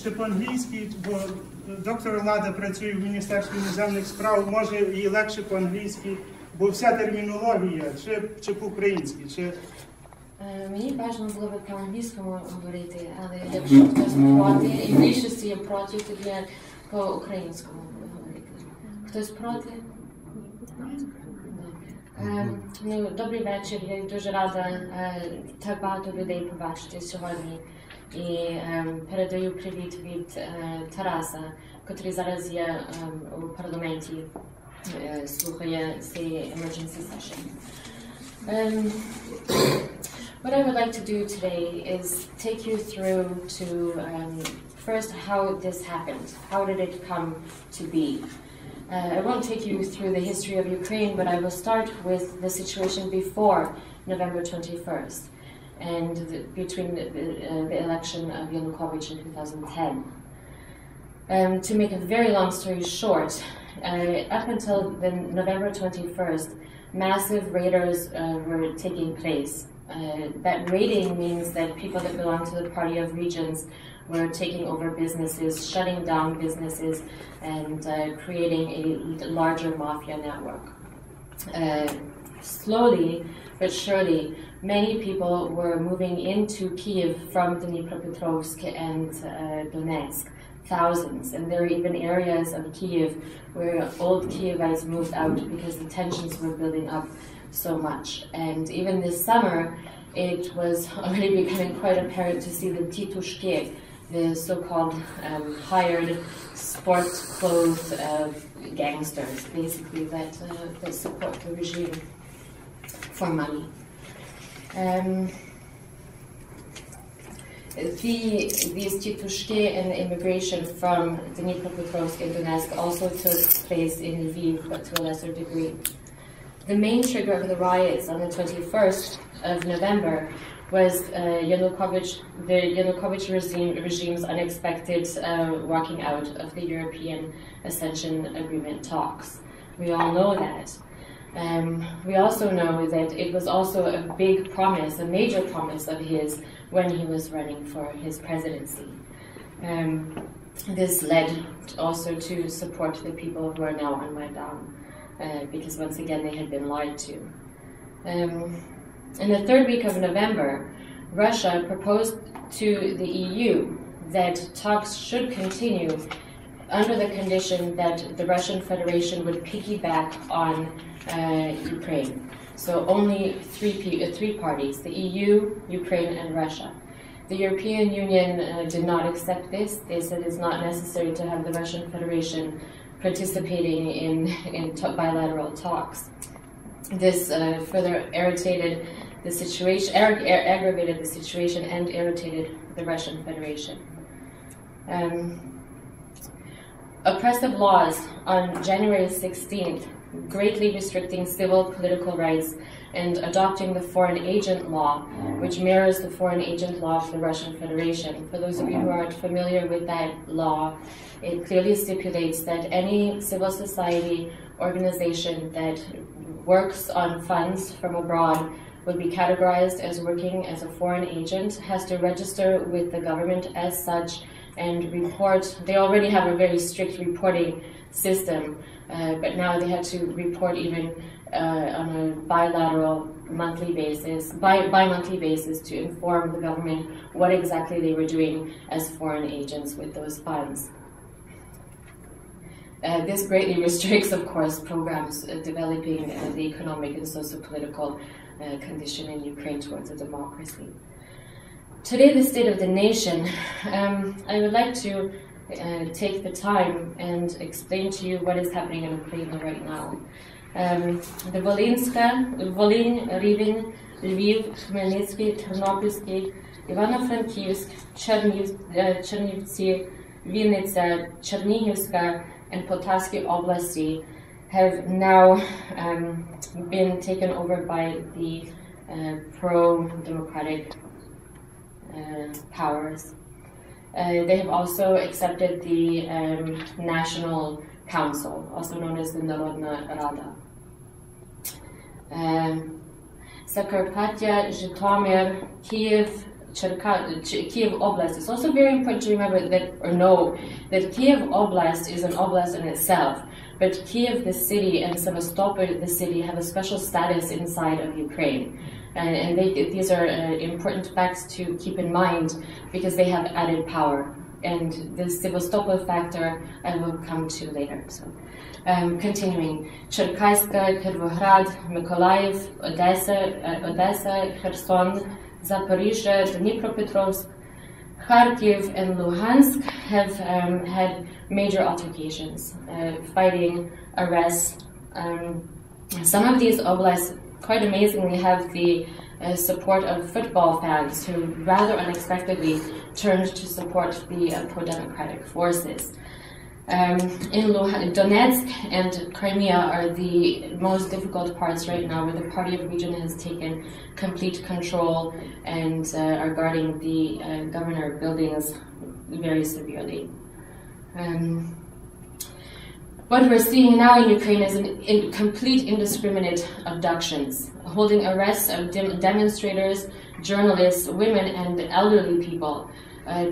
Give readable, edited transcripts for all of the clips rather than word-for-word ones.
Чи по-англійськи, бо доктор Лада працює в Міністерстві іноземних справ, може їй легше по-англійськи, бо вся термінологія, чи по-українськи, Мені бажано було б по-англійському говорити, але якщо хтось проти, і більшості є проти, тоді по-українському говорити. Хтось проти? Ну, добрий вечір, я дуже рада так багато людей побачити сьогодні. І передаю привіт від Тараса, який зараз є у парламенті, слухає цей emergency session. What I would like to do today is take you through to first how this happened. How did it come to be? I won't take you through the history of Ukraine, but I will start with the situation before November 21st and between the election of Yanukovych in 2010. To make a very long story short, up until the November 21st, massive raiders were taking place. That raiding means that people that belong to the Party of Regions were taking over businesses, shutting down businesses, and creating a larger mafia network. Slowly but surely, many people were moving into Kyiv from Dnipropetrovsk and Donetsk, thousands, and there are even areas of Kyiv where old Kyivites moved out because the tensions were building up so much. And even this summer, it was already becoming quite apparent to see the titushke, the so-called hired sport-clothed gangsters, basically, that support the regime for money. These titushke and immigration from Dnipropetrovsk and Donetsk also took place in Lviv, but to a lesser degree. The main trigger of the riots on the 21st of November was the Yanukovych regime's unexpected walking out of the European Accession Agreement talks. We all know that. We also know that it was also a big promise, a major promise of his when he was running for his presidency. This led also to support the people who are now on Maidan. Because once again they had been lied to. In the third week of November, Russia proposed to the EU that talks should continue under the condition that the Russian Federation would piggyback on Ukraine. So only three parties, the EU, Ukraine, and Russia. The European Union did not accept this. They said it's not necessary to have the Russian Federation participating in bilateral talks. This further irritated the situation, aggravated the situation, and irritated the Russian Federation. Oppressive laws on January 16th, greatly restricting civil political rights and adopting the foreign agent law, which mirrors the foreign agent law of the Russian Federation. For those of you who aren't familiar with that law, it clearly stipulates that any civil society organization that works on funds from abroad would be categorized as working as a foreign agent, has to register with the government as such, and report. They already have a very strict reporting system, but now they had to report even on a bilateral monthly basis, bi-monthly basis, to inform the government what exactly they were doing as foreign agents with those funds. This greatly restricts, of course, programs developing the economic and socio-political condition in Ukraine towards a democracy. Today, the state of the nation, I would like to take the time and explain to you what is happening in Ukraine right now. The Volyn, Rivne, Lviv, Khmelnytskyi, Ternopilsky, Ivano-Frankivsk, Chernivtsi, Vinnytsia, Chernihivska, and Poltavsky Oblasti have now been taken over by the pro-democratic powers. They have also accepted the National Council, also known as the Narodna Rada. Zakarpattia, Zhytomyr, Kyiv, Kiev Oblast. It's also very important to remember that, or know, that Kiev Oblast is an oblast in itself, but Kiev, the city, and Sevastopol, the city, have a special status inside of Ukraine. And these are important facts to keep in mind because they have added power. And the Sevastopol factor I will come to later. So, continuing, Cherkasska, Kyrvograd, Mykolaiv, Odessa, Kherson, Zaporizhzhia, Dnipropetrovsk, Kharkiv, and Luhansk have had major altercations, fighting, arrests. Some of these oblasts, quite amazingly, have the support of football fans who rather unexpectedly turned to support the pro-democratic forces. In Donetsk and Crimea are the most difficult parts right now, where the party of region has taken complete control and are guarding the governor buildings very severely. What we're seeing now in Ukraine is complete indiscriminate abductions, holding arrests of demonstrators, journalists, women, and elderly people.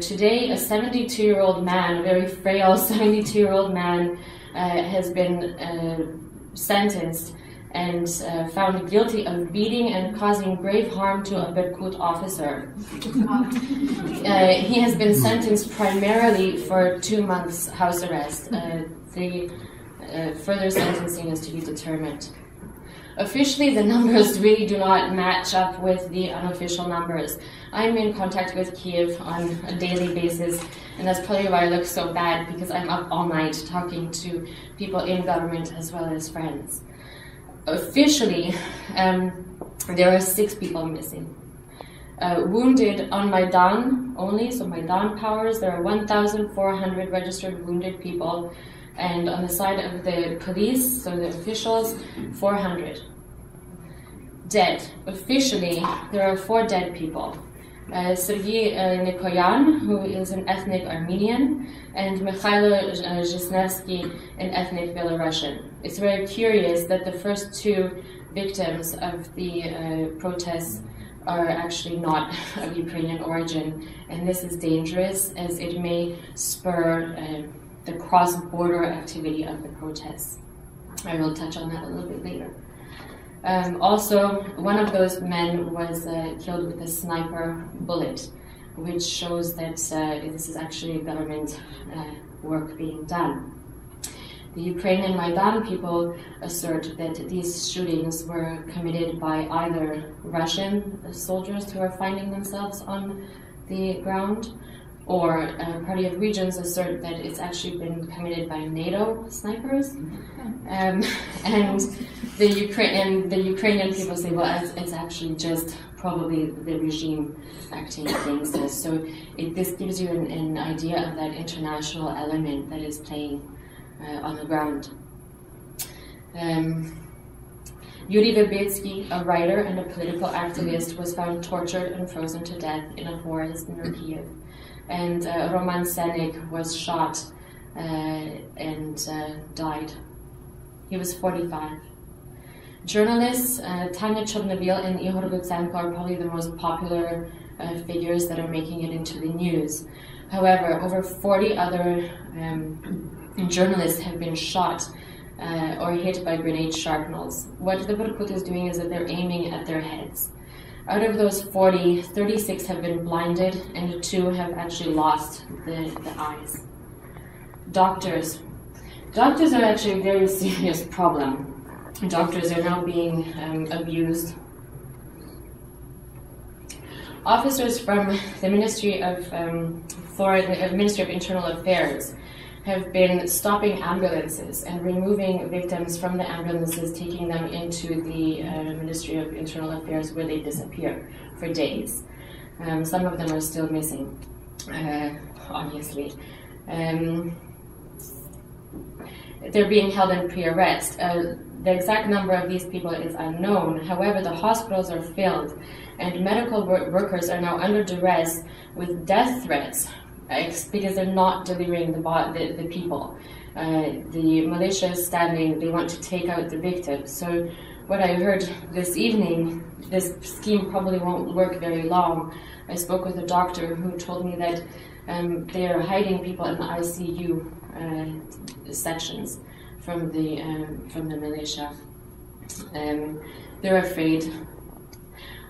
Today, a 72-year-old man, a very frail 72-year-old man, has been sentenced and found guilty of beating and causing grave harm to a Berkut officer. He has been sentenced primarily for 2 months house arrest. The further sentencing is to be determined. Officially, the numbers really do not match up with the unofficial numbers. I'm in contact with Kiev on a daily basis, and that's probably why I look so bad, because I'm up all night talking to people in government as well as friends. Officially, there are 6 people missing. Wounded on Maidan only, so Maidan powers, there are 1,400 registered wounded people, and on the side of the police, so the officials, 400. Dead. Officially, there are 4 dead people. Sergei Nikoyan, who is an ethnic Armenian, and Mikhailo Zhisnevsky, an ethnic Belarusian. It's very curious that the first 2 victims of the protests are actually not of Ukrainian origin, and this is dangerous as it may spur the cross-border activity of the protests. I will touch on that a little bit later. Also, one of those men was killed with a sniper bullet, which shows that this is actually government work being done. The Ukrainian Maidan people assert that these shootings were committed by either Russian soldiers who are finding themselves on the ground, or Party of Regions assert that it's actually been committed by NATO snipers. And the Ukrainian people say, well, it's actually just probably the regime acting against us. So this gives you an idea of that international element that is playing on the ground. Yuri Verbitsky, a writer and a political activist, was found tortured and frozen to death in a forest near Kiev. And Roman Senik was shot and died. He was 45. Journalists Tanya Chornovil and Igor Lutsenko are probably the most popular figures that are making it into the news. However, over 40 other journalists have been shot or hit by grenade shrapnels. What the Berkut is doing is that they're aiming at their heads. Out of those 40, 36 have been blinded, and 2 have actually lost the eyes. Doctors. Doctors are actually a very serious problem. Doctors are now being abused. Officers from the Ministry of Internal Affairs have been stopping ambulances and removing victims from the ambulances, taking them into the Ministry of Internal Affairs, where they disappear for days. Some of them are still missing, obviously. They're being held in pre-arrest. The exact number of these people is unknown. However, the hospitals are filled, and medical workers are now under duress with death threats because they're not delivering the people. The militia is standing, they want to take out the victims. So what I heard this evening, this scheme probably won't work very long. I spoke with a doctor who told me that they are hiding people in the ICU sections from the militia. They're afraid.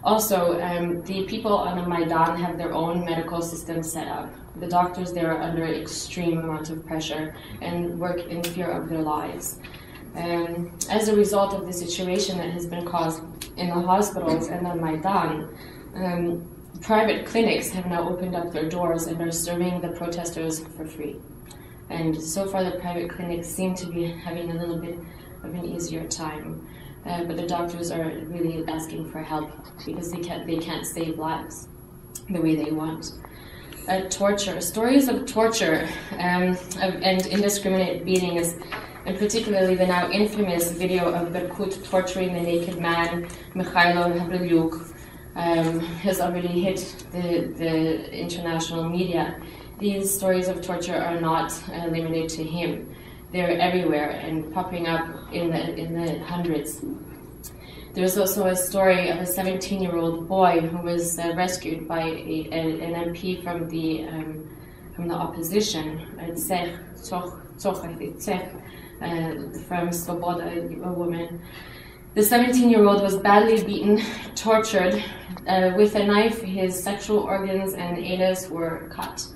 Also, the people on the Maidan have their own medical system set up. The doctors there are under extreme amount of pressure and work in fear of their lives. As a result of the situation that has been caused in the hospitals and the Maidan, private clinics have now opened up their doors and are serving the protesters for free. And so far the private clinics seem to be having a little bit of an easier time. But the doctors are really asking for help because they can't save lives the way they want. Torture, stories of torture and indiscriminate beatings, and particularly the now infamous video of Berkut torturing the naked man, Mikhailo Havriliuk, has already hit the international media. These stories of torture are not limited to him. They're everywhere and popping up in the hundreds. There's also a story of a 17-year-old boy who was rescued by an MP from the opposition, from Svoboda, a woman. The 17-year-old was badly beaten, tortured with a knife. His sexual organs and anus were cut.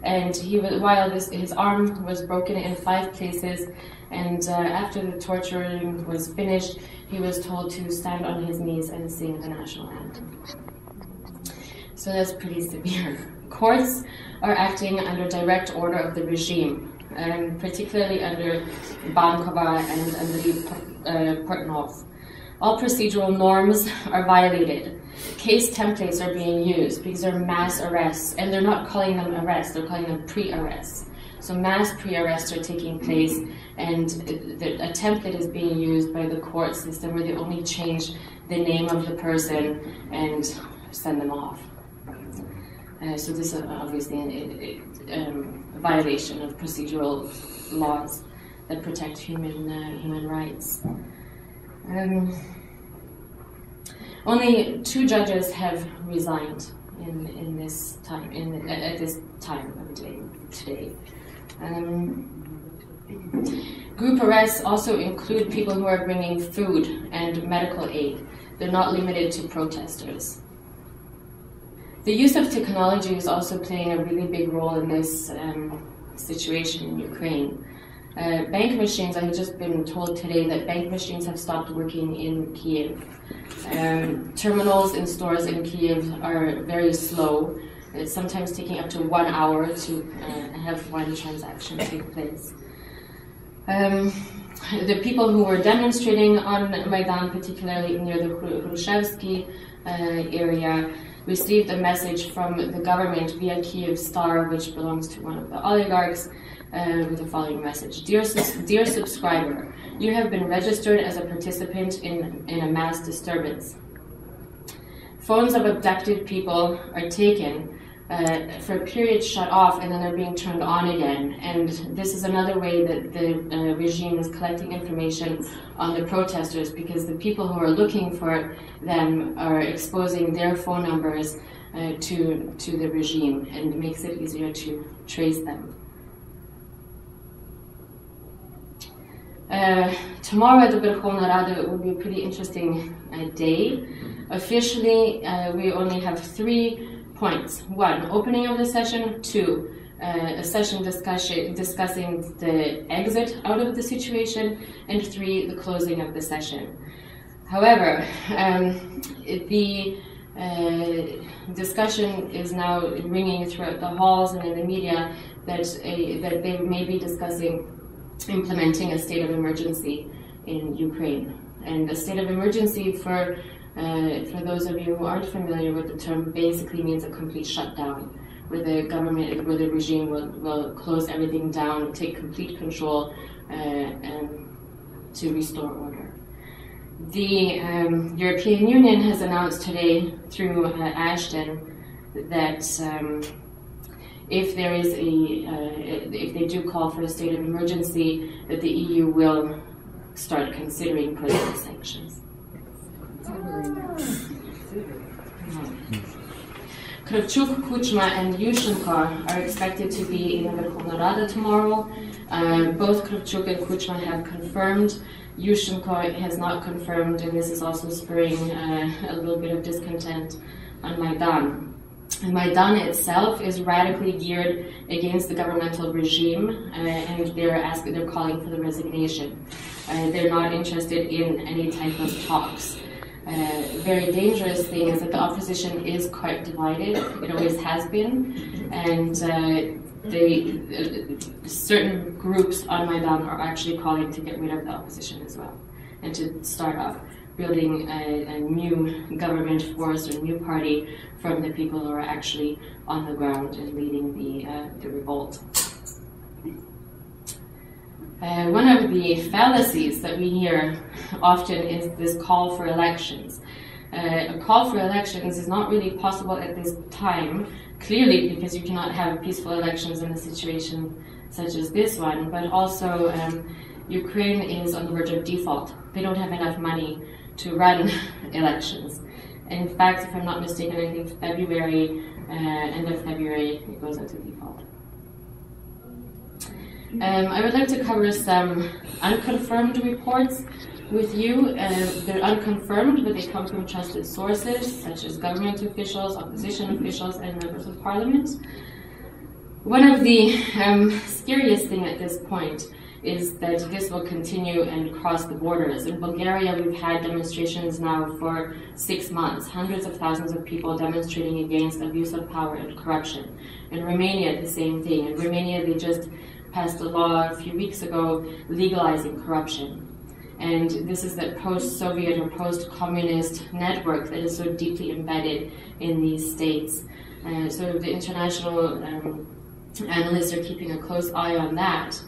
And while his arm was broken in 5 places, and after the torturing was finished, he was told to stand on his knees and sing the national anthem. So that's pretty severe. Courts are acting under direct order of the regime, particularly under Bankova and under Portnov. All procedural norms are violated. Case templates are being used because they're mass arrests, and they're not calling them arrests, they're calling them pre-arrests. So mass pre-arrests are taking place, and a template is being used by the court system where they only change the name of the person and send them off. So this is obviously a violation of procedural laws that protect human rights. Only 2 judges have resigned in this time, at this time of day today. Group arrests also include people who are bringing food and medical aid. They're not limited to protesters. The use of technology is also playing a really big role in this situation in Ukraine. Bank machines, I have just been told today that bank machines have stopped working in Kiev. Terminals in stores in Kiev are very slow. It's sometimes taking up to 1 hour to have one transaction take place. The people who were demonstrating on Maidan, particularly near the Hrushevsky area, received a message from the government via Kiev Star, which belongs to one of the oligarchs, with the following message. Dear subscriber, you have been registered as a participant in a mass disturbance. Phones of abducted people are taken for a period shut off, and then they're being turned on again. And this is another way that the regime is collecting information on the protesters, because the people who are looking for them are exposing their phone numbers to the regime, and it makes it easier to trace them. Tomorrow at the Verkhovna Rada will be a pretty interesting day. Officially, we only have 3 points. 1, opening of the session. 2, a session discussing the exit out of the situation. And 3, the closing of the session. However, the discussion is now ringing throughout the halls and in the media that they may be discussing implementing a state of emergency in Ukraine. And a state of emergency, for those of you who aren't familiar with the term, basically means a complete shutdown, where the government, where the regime will close everything down, take complete control, to restore order. The European Union has announced today through Ashton that if there is if they do call for a state of emergency, that the EU will start considering putting sanctions. Kravchuk, Kuchma, and Yushchenko are expected to be in the Verkhovna Rada tomorrow. Both Kravchuk and Kuchma have confirmed. Yushchenko has not confirmed, and this is also spurring a little bit of discontent on Maidan. And Maidan itself is radically geared against the governmental regime, and they're calling for the resignation. They're not interested in any type of talks. Very dangerous thing is that the opposition is quite divided. It always has been, and certain groups on Maidan are actually calling to get rid of the opposition as well, and to start up building a new government force or new party from the people who are actually on the ground and leading the revolt. One of the fallacies that we hear often is this call for elections. A call for elections is not really possible at this time, clearly because you cannot have peaceful elections in a situation such as this one, but also Ukraine is on the verge of default. They don't have enough money to run elections. In fact, if I'm not mistaken, I think February, end of February, it goes into default. I would like to cover some unconfirmed reports with you. They're unconfirmed, but they come from trusted sources, such as government officials, opposition officials, and members of parliament. One of the scariest things at this point is that this will continue and cross the borders. In Bulgaria, we've had demonstrations now for 6 months, hundreds of thousands of people demonstrating against abuse of power and corruption. In Romania, the same thing. In Romania, they just passed a law a few weeks ago legalizing corruption. And this is the post-Soviet or post-communist network that is so deeply embedded in these states. So the international analysts are keeping a close eye on that.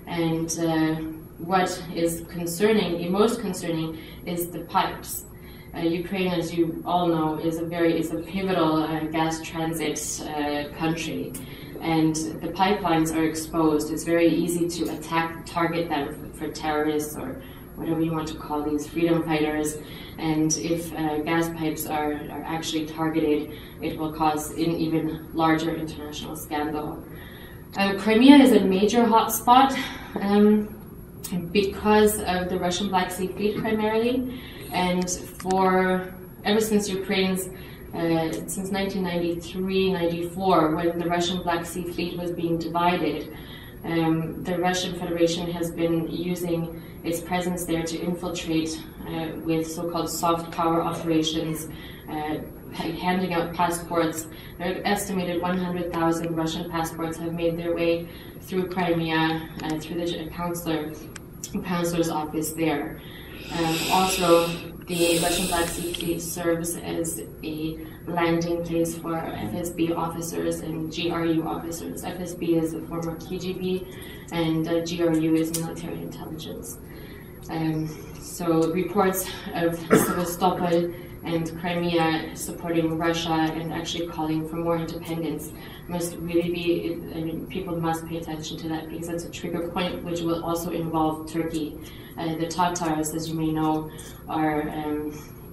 And what is concerning, the most concerning, is the pipes. Ukraine, as you all know, is a pivotal gas transit country, and the pipelines are exposed. It's very easy to target them for terrorists or whatever you want to call these freedom fighters. And if gas pipes are actually targeted, it will cause an even larger international scandal. Crimea is a major hotspot because of the Russian Black Sea Fleet primarily, and ever since Ukraine's since 1993-94, when the Russian Black Sea Fleet was being divided, the Russian Federation has been using its presence there to infiltrate with so-called soft power operations, handing out passports. There are estimated 100,000 Russian passports have made their way through Crimea through the counselor's office there. Also, the Russian Black Sea Fleet serves as a landing place for FSB officers and GRU officers. FSB is a form of KGB, and GRU is military intelligence. So reports of Sevastopol and Crimea supporting Russia and actually calling for more independence must really be, people must pay attention to that, because that's a trigger point which will also involve Turkey. The Tatars, as you may know, are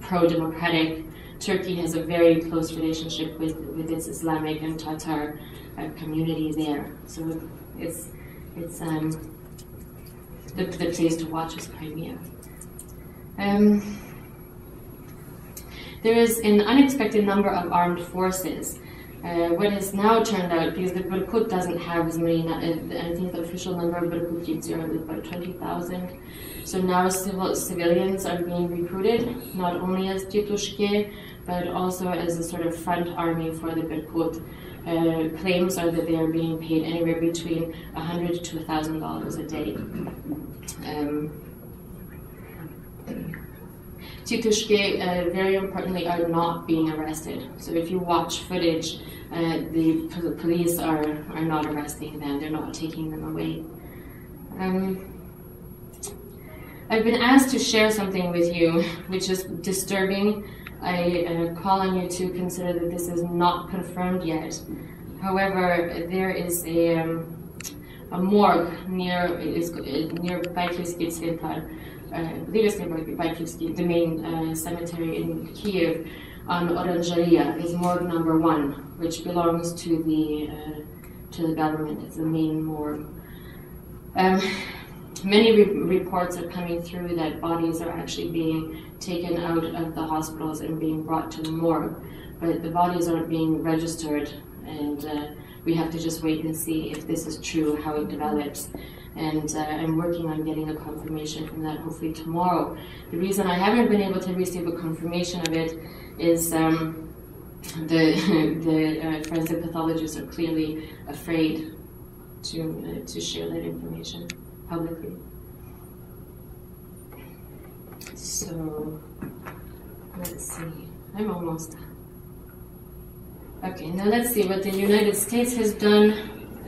pro-democratic. Turkey has a very close relationship with its Islamic and Tatar community there. So it's the place to watch is Crimea. There is an unexpected number of armed forces. What has now turned out, because the Berkut doesn't have as many, I think the official number of Berkutis are about 20,000. So now civilians are being recruited, not only as Titushke, but also as a sort of front army for the Berkut. Claims are that they are being paid anywhere between $100 to $1,000 a day. Titushke, very importantly, are not being arrested. So if you watch footage, the police are not arresting them. They're not taking them away. I've been asked to share something with you which is disturbing. I call on you to consider that this is not confirmed yet. However, there is a morgue near Baptist Ukrainian I believe it's near Baptist, the main cemetery in Kiev, on Orangeria, is morgue number 1, which belongs to the government. It's the main morgue. Many reports are coming through that bodies are actually being taken out of the hospitals and being brought to the morgue, but the bodies aren't being registered, and we have to just wait and see if this is true, how it develops. And I'm working on getting a confirmation from that hopefully tomorrow. The reason I haven't been able to receive a confirmation of it is the forensic pathologists are clearly afraid to share that information publicly. So let's see, I'm almost done. Okay, now let's see what the United States has done,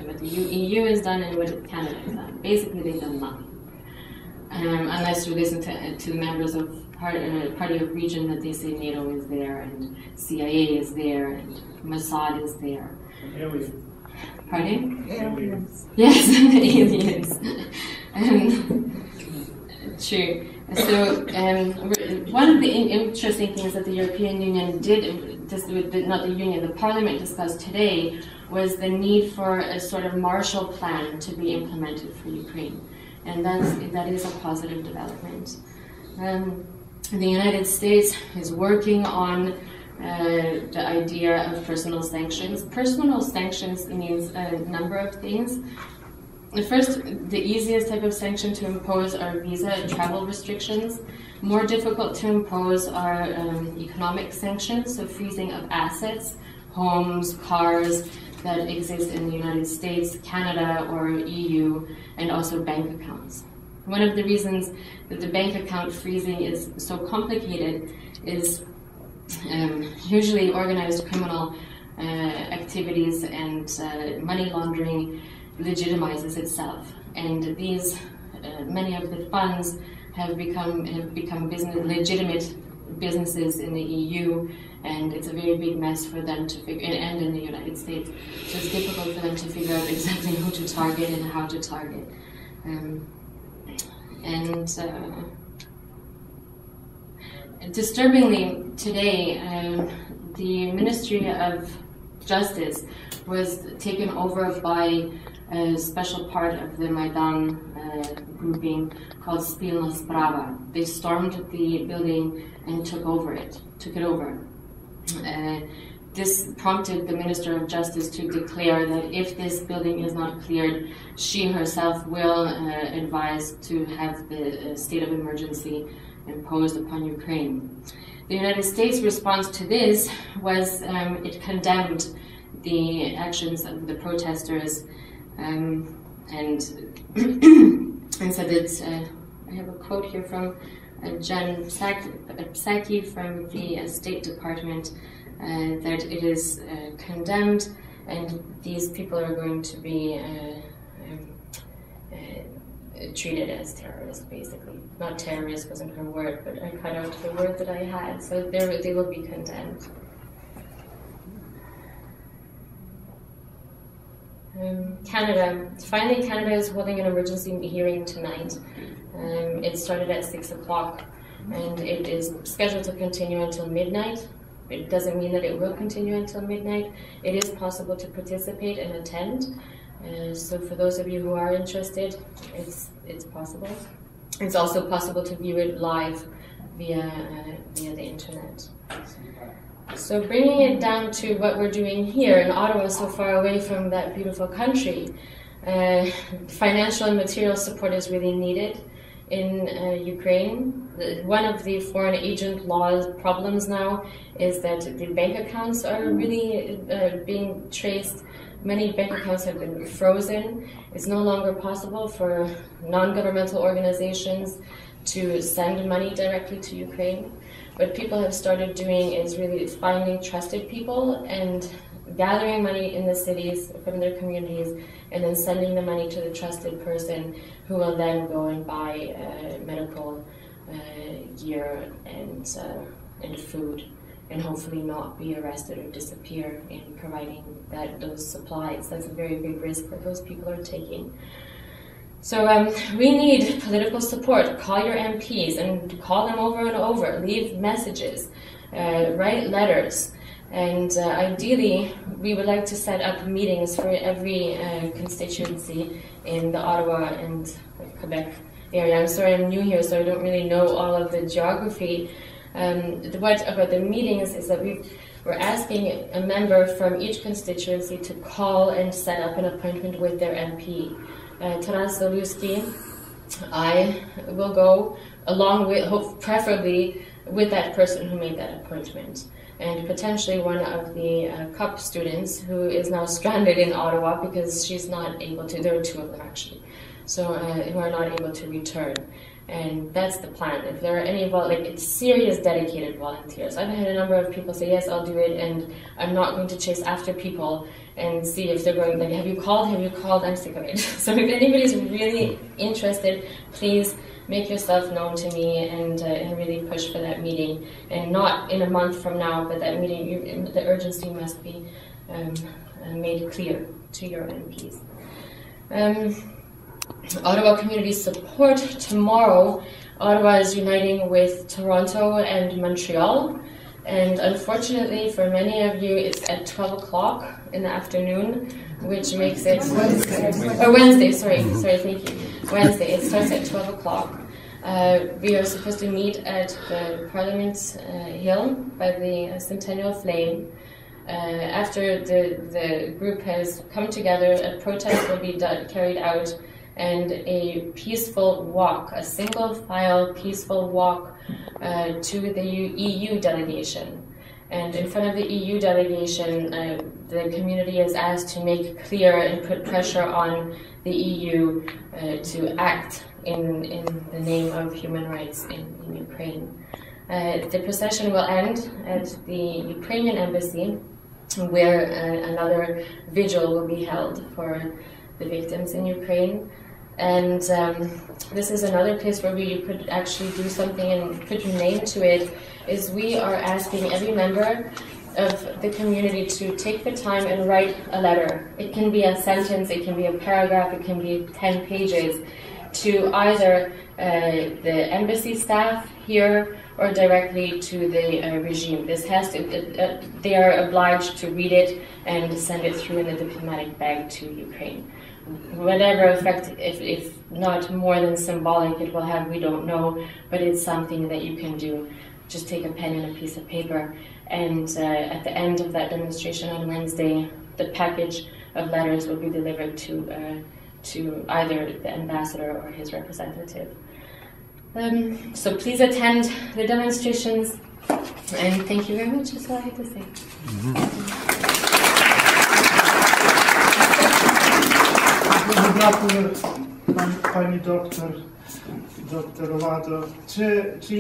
what the EU has done, and what Canada has done. Basically, they've done nothing. Unless you listen to the members of Party of Region, that they say NATO is there, and CIA is there, and Mossad is there. Aliens. Pardon? Aliens. Yes, aliens. True. So one of the interesting things that the European Union did, not the Union, the Parliament discussed today, was the need for a sort of Marshall Plan to be implemented for Ukraine. And that is a positive development. The United States is working on the idea of personal sanctions. Personal sanctions means a number of things. The first, the easiest type of sanction to impose are visa and travel restrictions. More difficult to impose are economic sanctions, so freezing of assets, homes, cars that exist in the United States, Canada, or EU, and also bank accounts. One of the reasons that the bank account freezing is so complicated is usually organized criminal activities and money laundering legitimizes itself, and these many of the funds have become legitimate businesses in the EU, and it's a very big mess for them to figure, and in the United States, so it's difficult for them to figure out exactly who to target and how to target. Disturbingly, today, the Ministry of Justice was taken over by a special part of the Maidan grouping called Spilna Sprava. They stormed the building and took it over. This prompted the Minister of Justice to declare that if this building is not cleared, she herself will advise to have the state of emergency imposed upon Ukraine. The United States' response to this was it condemned the actions of the protesters and said that, I have a quote here from Jan Psaki from the State Department, that it is condemned and these people are going to be treated as terrorists, basically. Not terrorists wasn't her word, but I cut out the word that I had, so they will be condemned. Canada. Finally, Canada is holding an emergency hearing tonight. It started at 6 o'clock and it is scheduled to continue until midnight. It doesn't mean that it will continue until midnight. It is possible to participate and attend. So for those of you who are interested, it's possible. It's also possible to view it live via the internet. So bringing it down to what we're doing here in Ottawa, so far away from that beautiful country, financial and material support is really needed in Ukraine. One of the foreign agent laws problems now is that the bank accounts are really being traced. Many bank accounts have been frozen. It's no longer possible for non-governmental organizations to send money directly to Ukraine. What people have started doing is really finding trusted people and gathering money in the cities from their communities and then sending the money to the trusted person who will then go and buy medical gear and food and hopefully not be arrested or disappear in providing those supplies. That's a very big risk that those people are taking. So we need political support. Call your MPs and call them over and over. Leave messages, write letters, and ideally we would like to set up meetings for every constituency in the Ottawa and Quebec area. I'm sorry, I'm new here, so I don't really know all of the geography. What about the meetings is that we're asking a member from each constituency to call and set up an appointment with their MP. Lada Roslycky, I will go along with, preferably with that person who made that appointment, and potentially one of the CUP students who is now stranded in Ottawa because she's not able to, there are two of them actually, so who are not able to return. And that's the plan. If there are any serious dedicated volunteers. I've had a number of people say, yes, I'll do it, and I'm not going to chase after people and see if they're going, like, have you called? Have you called? I'm sick of it. So if anybody's really interested, please make yourself known to me and really push for that meeting. And not in a month from now, but that meeting, the urgency must be made clear to your MPs. Ottawa community support. Tomorrow, Ottawa is uniting with Toronto and Montreal, and unfortunately for many of you, it's at 12 o'clock in the afternoon, which makes it Wednesday. Sorry, thank you. Wednesday. It starts at 12 o'clock. We are supposed to meet at the Parliament Hill by the Centennial Flame. After the group has come together, a protest will be carried out, and a peaceful walk, a single-file peaceful walk to the EU delegation. And in front of the EU delegation, the community is asked to make clear and put pressure on the EU to act in the name of human rights in Ukraine. The procession will end at the Ukrainian embassy, where another vigil will be held for the victims in Ukraine. And this is another place where you could actually do something and put your name to it, is we are asking every member of the community to take the time and write a letter. It can be a sentence, it can be a paragraph, it can be 10 pages, to either the embassy staff here or directly to the regime. This has to, they are obliged to read it and send it through in a diplomatic bag to Ukraine. Whatever effect, if not more than symbolic it will have, we don't know, but it's something that you can do. Just take a pen and a piece of paper, and at the end of that demonstration on Wednesday, the package of letters will be delivered to either the ambassador or his representative. So please attend the demonstrations, and thank you very much. That's all I had to say. Дякую, пані доктор Ладо. Чи є